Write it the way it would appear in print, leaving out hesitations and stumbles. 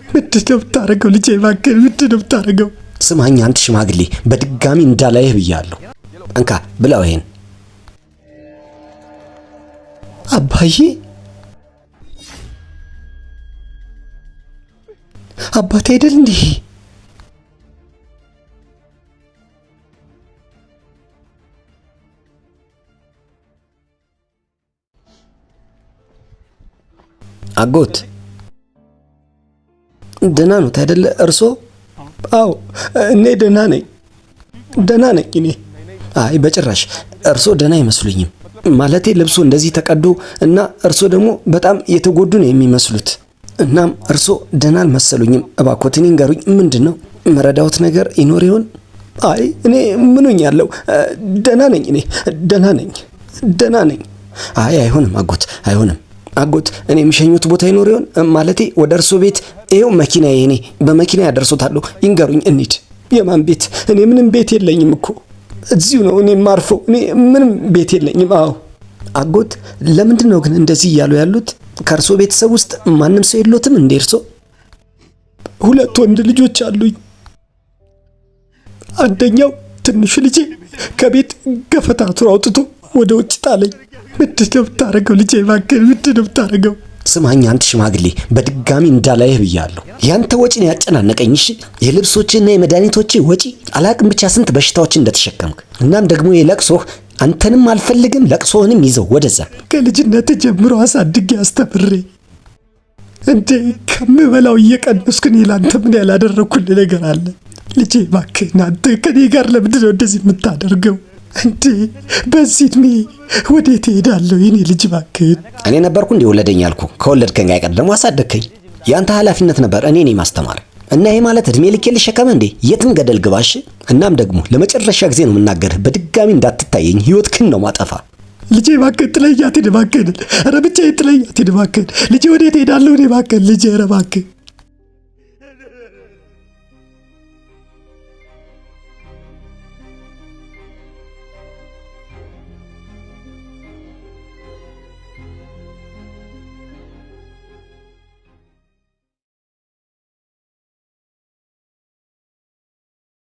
ምንድነው የምታረገው ልጄ? እባክህ ምንድነው የምታረገው? ስማኝ አንተ ሽማግሌ፣ በድጋሚ እንዳላይህ ብያለሁ። እንካ ብላው ይሄን። አባዬ አባቴ አይደል እንዴ? አጎት ደህና ነው አይደለ እርሶ? አዎ እኔ ደህና ነኝ እኔ። አይ በጭራሽ እርሶ ደህና አይመስሉኝም። ማለቴ ልብሱ እንደዚህ ተቀዶ እና እርሶ ደግሞ በጣም የተጎዱ ነው የሚመስሉት። እናም እርሶ ደህና አልመሰሉኝም። እባክዎትን ይንገሩኝ፣ ምንድነው መረዳዎት ነገር ይኖር ይሆን? አይ እኔ ምኑኝ ያለው ደህና ነኝ፣ እኔ ደህና ነኝ። አይ አይሆንም አጎት፣ አይሆንም አጎት። እኔ የሚሸኙት ቦታ ይኖር ይሆን? ማለቴ ወደ እርሶ ቤት ይሄው መኪናዬ፣ እኔ በመኪና ያደርሶታለሁ። ይንገሩኝ እንሂድ። የማን ቤት? እኔ ምንም ቤት የለኝም እኮ እዚሁ ነው እኔ ማርፈው። እኔ ምንም ቤት የለኝም። አዎ አጎት፣ ለምንድን ነው ግን እንደዚህ እያሉ ያሉት? ከእርሶ ቤተሰብ ውስጥ ማንም ሰው የሎትም እንዴ እርሶ? 2 ወንድ ልጆች አሉኝ። አንደኛው ትንሹ ልጄ ከቤት ገፈታቱን አውጥቶ ወደ ውጭ ጣለኝ። ምንድነው የምታረገው ልጄ? እባክህ ምንድነው የምታረገው? ስማኝ አንተ ሽማግሌ፣ በድጋሚ እንዳላይህ ብያለሁ። ያንተ ወጪ ነው ያጨናነቀኝ። እሺ የልብሶችና የመድኃኒቶች ወጪ አላቅም፣ ብቻ ስንት በሽታዎች እንደተሸከምክ። እናም ደግሞ የለቅሶህ አንተንም አልፈልግም፣ ለቅሶህንም ይዘው ወደዛ። ከልጅነት ጀምሮ አሳድጌ አስተምሬ እንዴ ከምበላው እየቀነስኩ እኔ ላንተ ምን ያላደረኩልህ ነገር አለ? ልጄ እባክህ አንተ ከኔ ጋር ለምንድን ነው እንደዚህ የምታደርገው? እንዴ በዚህ እድሜ ወዴት እሄዳለሁ? የኔ ልጅ እባክህ። እኔ ነበርኩ እንዴ ወለደኝ ያልኩ? ከወለድከኝ አይቀር ደግሞ አሳደግከኝ። ያንተ ኃላፊነት ነበር እኔ ነኝ ማስተማር። እና ይሄ ማለት እድሜ ልኬ ልሸከመ እንዴ? የትም ገደል ግባሽ። እናም ደግሞ ለመጨረሻ ጊዜ ነው የምናገርህ፣ በድጋሚ እንዳትታየኝ፣ ህይወትክን ነው ማጠፋ። ልጄ እባክህ ጥለኛት ሂድ እባክህ። ኧረ ብቻዬን ጥለኛት ሂድ እባክህ። ልጄ ወዴት እሄዳለሁ እኔ? እባክህ ልጄ ኧረ እባክህ